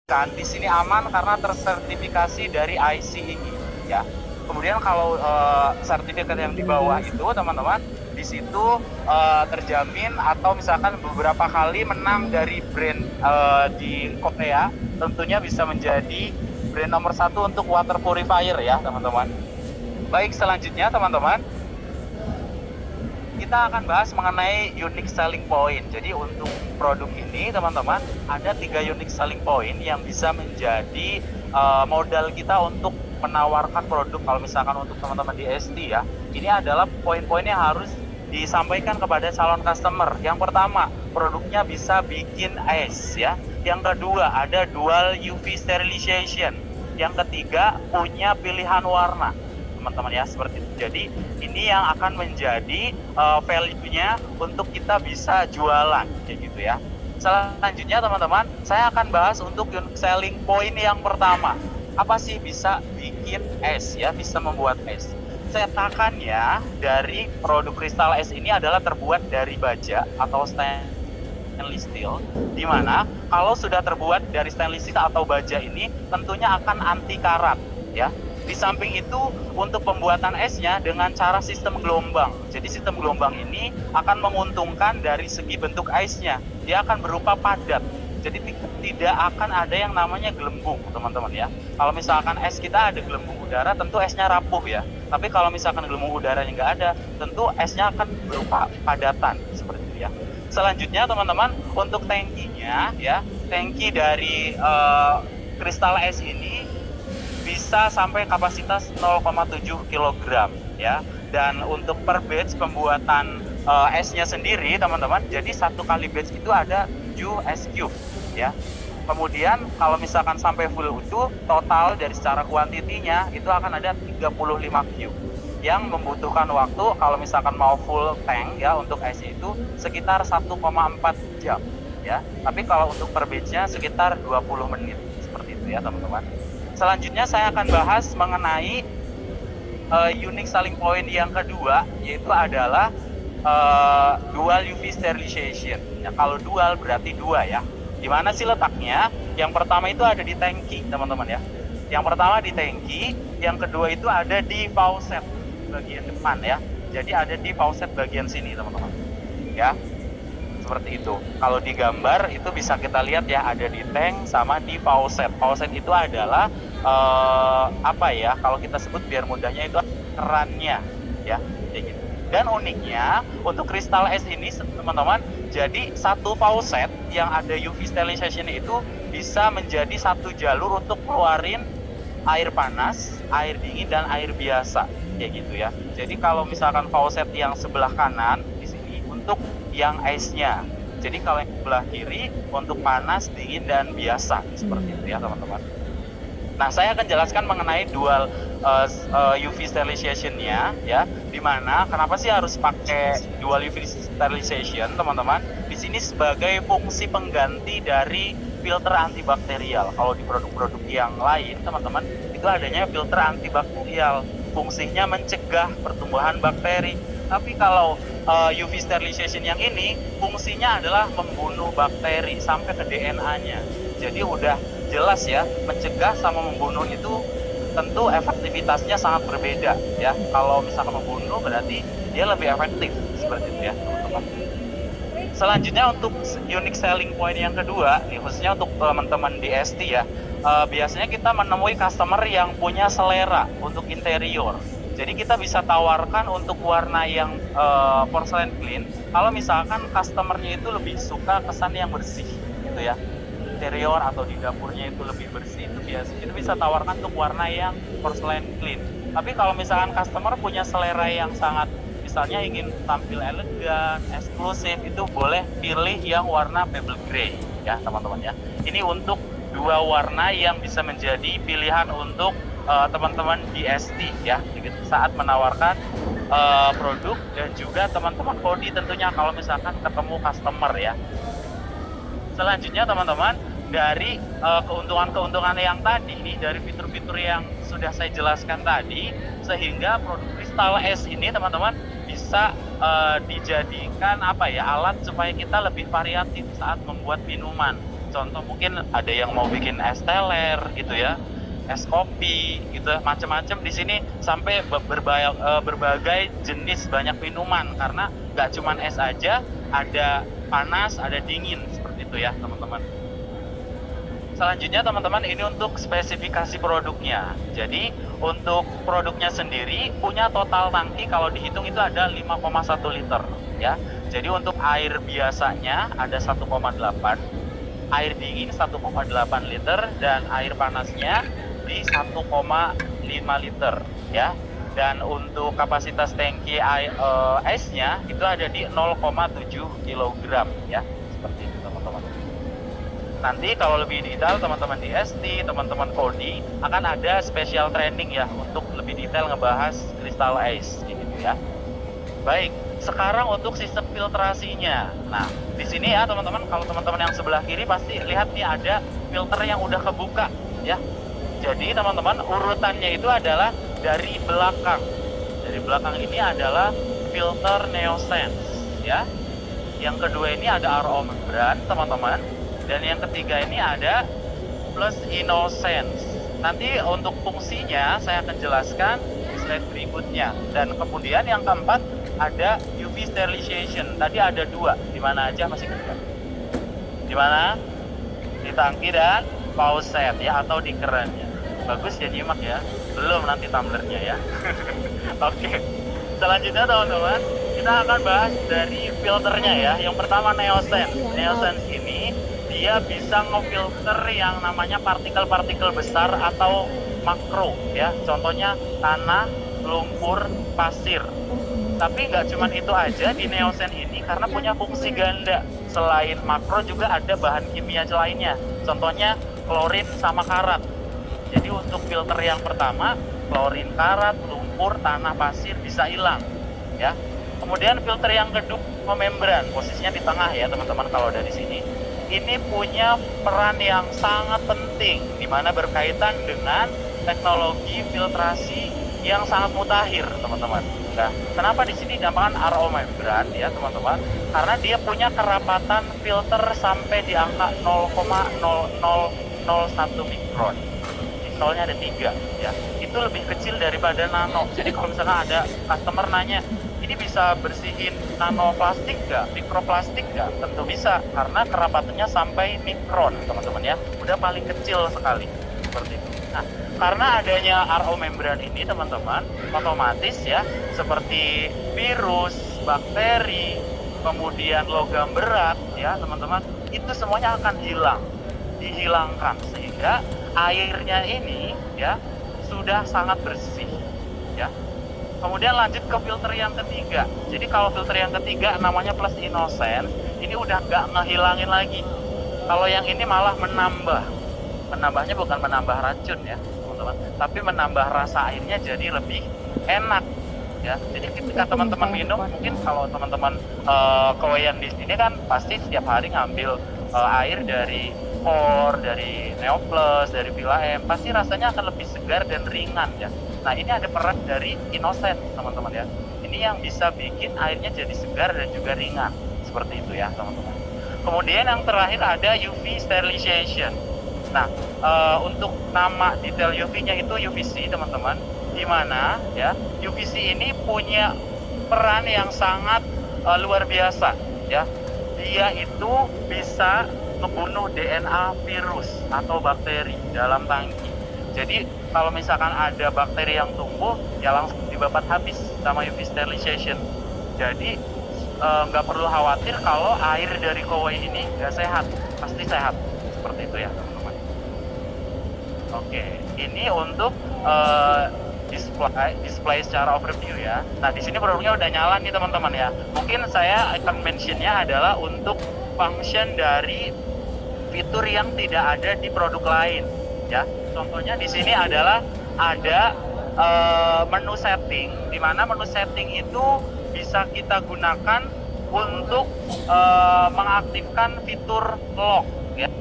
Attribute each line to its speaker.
Speaker 1: Kan di sini aman karena tersertifikasi dari ICE ya. Kemudian kalau sertifikat yang di bawah itu teman-teman di situ terjamin atau misalkan beberapa kali menang dari brand di Korea, tentunya bisa menjadi brand nomor satu untuk water purifier ya teman-teman. Baik, selanjutnya teman-teman kita akan bahas mengenai unique selling point. Jadi untuk produk ini teman-teman ada 3 unique selling point yang bisa menjadi modal kita untuk menawarkan produk. Kalau misalkan untuk teman-teman di ST ya, ini adalah poin-poin yang harus disampaikan kepada calon customer. Yang pertama, produknya bisa bikin ice ya. Yang kedua, ada dual UV sterilization. Yang ketiga, punya pilihan warna teman-teman ya, seperti itu. Jadi ini yang akan menjadi value-nya untuk kita bisa jualan kayak gitu ya. Selanjutnya teman-teman, saya akan bahas untuk selling point yang pertama. Apa sih bisa bikin es ya, bisa membuat es. Cetakannya dari produk kristal es ini adalah terbuat dari baja atau stainless steel, di mana kalau sudah terbuat dari stainless steel atau baja ini tentunya akan anti karat ya. Di samping itu untuk pembuatan esnya dengan cara sistem gelombang. Jadi sistem gelombang ini akan menguntungkan dari segi bentuk esnya. Dia akan berupa padat. Jadi tidak akan ada yang namanya gelembung, teman-teman ya. Kalau misalkan es kita ada gelembung udara, tentu esnya rapuh ya. Tapi kalau misalkan gelembung udaranya nggak ada, tentu esnya akan berupa padatan seperti itu ya. Selanjutnya teman-teman, untuk tangkinya ya, tangki dari kristal es ini bisa sampai kapasitas 0,7 kg ya. Dan untuk per batch pembuatan esnya sendiri teman-teman, jadi satu kali batch itu ada 7 es cube ya. Kemudian kalau misalkan sampai full utuh, total dari secara kuantitinya itu akan ada 35 cube yang membutuhkan waktu kalau misalkan mau full tank ya untuk es itu sekitar 1,4 jam ya. Tapi kalau untuk per batch-nya sekitar 20 menit seperti itu ya teman-teman. Selanjutnya saya akan bahas mengenai unique selling point yang kedua, yaitu adalah dual UV sterilization. Ya, kalau dual berarti dua ya. Di mana sih letaknya? Yang pertama itu ada di tangki, teman-teman ya. Yang pertama di tangki, yang kedua itu ada di faucet bagian depan ya. Jadi ada di faucet bagian sini, teman-teman. Ya, seperti itu. Kalau di gambar itu bisa kita lihat ya, ada di tank sama di faucet. Faucet itu adalah apa ya? Kalau kita sebut biar mudahnya itu kerannya ya, kayak gitu. Dan uniknya untuk kristal es ini teman-teman, jadi satu faucet yang ada UV sterilization itu bisa menjadi satu jalur untuk keluarin air panas, air dingin dan air biasa kayak gitu ya. Jadi kalau misalkan faucet yang sebelah kanan di sini untuk yang ice-nya. Jadi kalau yang sebelah kiri untuk panas, dingin dan biasa seperti itu ya teman-teman. Nah, saya akan jelaskan mengenai dual UV sterilization-nya ya. Dimana kenapa sih harus pakai dual UV sterilization, teman-teman? Di sini sebagai fungsi pengganti dari filter antibakterial. Kalau di produk-produk yang lain, teman-teman, itu adanya filter antibakterial. Fungsinya mencegah pertumbuhan bakteri. Tapi kalau UV sterilization yang ini fungsinya adalah membunuh bakteri sampai ke DNA-nya. Jadi udah jelas ya, mencegah sama membunuh itu tentu efektivitasnya sangat berbeda ya. Kalau misalkan membunuh berarti dia lebih efektif seperti itu ya teman-teman. Selanjutnya untuk unique selling point yang kedua nih, khususnya untuk teman-teman di ST ya, biasanya kita menemui customer yang punya selera untuk interior. Jadi kita bisa tawarkan untuk warna yang porcelain clean. Kalau misalkan customernya itu lebih suka kesan yang bersih gitu ya, interior atau di dapurnya itu lebih bersih, itu biasa kita bisa tawarkan untuk warna yang porcelain clean. Tapi kalau misalkan customer punya selera yang sangat misalnya ingin tampil elegan, eksklusif, itu boleh pilih yang warna pebble gray ya teman-teman ya. Ini untuk dua warna yang bisa menjadi pilihan untuk teman-teman di ST ya saat menawarkan produk, dan juga teman-teman Kodi tentunya kalau misalkan ketemu customer ya. Selanjutnya teman-teman, dari keuntungan-keuntungan yang tadi nih, dari fitur-fitur yang sudah saya jelaskan tadi, sehingga produk kristal es ini teman-teman bisa dijadikan apa ya, alat supaya kita lebih variatif saat membuat minuman. Contoh mungkin ada yang mau bikin es teler gitu ya, es kopi gitu, macam-macam di sini sampai berbagai jenis banyak minuman karena nggak cuma es aja, ada panas, ada dingin seperti itu ya teman-teman. Selanjutnya teman-teman ini untuk spesifikasi produknya. Jadi untuk produknya sendiri punya total tangki kalau dihitung itu ada 5,1 liter ya. Jadi untuk air biasanya ada 1,8, air dingin 1,8 liter dan air panasnya di 1,5 liter ya. Dan untuk kapasitas tangki esnya itu ada di 0,7 kg ya. Seperti itu teman-teman. Nanti kalau lebih detail teman-teman di ST, teman-teman Kodi akan ada special training ya untuk lebih detail ngebahas Crystal Ice gitu ya. Baik, sekarang untuk sistem filtrasinya. Nah, di sini ya teman-teman, kalau teman-teman yang sebelah kiri pasti lihat nih ada filter yang udah kebuka ya. Jadi teman-teman urutannya itu adalah dari belakang. Dari belakang ini adalah filter Neosense ya. Yang kedua ini ada RO membran teman-teman. Dan yang ketiga ini ada Plus Innocence. Nanti untuk fungsinya saya akan jelaskan di slide berikutnya. Dan kemudian yang keempat ada UV sterilization. Tadi ada dua, di mana aja masih kerja? Di mana? Di tangki dan faucet ya, atau di kerannya. Bagus ya nyimak ya. Belum nanti tumblernya ya. Oke. Selanjutnya teman-teman, kita akan bahas dari filternya ya. Yang pertama Neosense. Neosense ini dia bisa ngefilter yang namanya partikel-partikel besar atau makro ya. Contohnya tanah, lumpur, pasir. Tapi nggak cuma itu aja di Neosense ini karena punya fungsi ganda. Selain makro juga ada bahan kimia lainnya. Contohnya klorin sama karat. Jadi untuk filter yang pertama, klorin, karat, lumpur, tanah, pasir bisa hilang ya. Kemudian filter yang kedua membran, posisinya di tengah ya teman-teman kalau dari sini. Ini punya peran yang sangat penting di mana berkaitan dengan teknologi filtrasi yang sangat mutakhir, teman-teman. Nah, kenapa di sini dinamakan RO membran ya, teman-teman? Karena dia punya kerapatan filter sampai di angka 0,0001 mikron. Di nolnya ada 3 ya. Itu lebih kecil daripada nano. Jadi kalau misalnya ada customer nanya, ini bisa bersihin nanoplastik nggak, mikroplastik nggak? Tentu bisa, karena kerapatannya sampai mikron, teman-teman ya. Udah paling kecil sekali, seperti itu. Nah, karena adanya RO membran ini, teman-teman, otomatis ya, seperti virus, bakteri, kemudian logam berat, ya, teman-teman, itu semuanya akan hilang, dihilangkan, sehingga airnya ini, ya, sudah sangat bersih, ya. Kemudian lanjut ke filter yang ketiga. Jadi kalau filter yang ketiga namanya Plus Innocence, ini udah nggak ngehilangin lagi. Kalau yang ini malah menambah. Menambahnya bukan menambah racun ya, teman-teman, tapi menambah rasa airnya jadi lebih enak. Ya, jadi ketika teman-teman minum, mungkin kalau teman-teman kowean di sini kan pasti setiap hari ngambil air dari Core, dari Neoplus, dari Villa M, pasti rasanya akan lebih segar dan ringan ya. Nah, ini ada peran dari Innocence, teman-teman ya. Ini yang bisa bikin airnya jadi segar dan juga ringan. Seperti itu ya, teman-teman. Kemudian yang terakhir ada UV sterilization. Nah, untuk nama detail UV-nya itu UVC, teman-teman. Di mana ya, UVC ini punya peran yang sangat luar biasa ya. Dia itu bisa membunuh DNA virus atau bakteri dalam tangki. Jadi kalau misalkan ada bakteri yang tumbuh, ya langsung dibabat habis sama UV sterilization. Jadi nggak perlu khawatir kalau air dari Kowai ini nggak sehat, pasti sehat. Seperti itu ya teman-teman. Oke, ini untuk display secara overview ya. Nah di sini produknya udah nyala nih teman-teman ya. Mungkin saya akan mentionnya adalah untuk function dari fitur yang tidak ada di produk lain ya. Contohnya di sini adalah ada menu setting, di mana menu setting itu bisa kita gunakan untuk mengaktifkan fitur lock ya.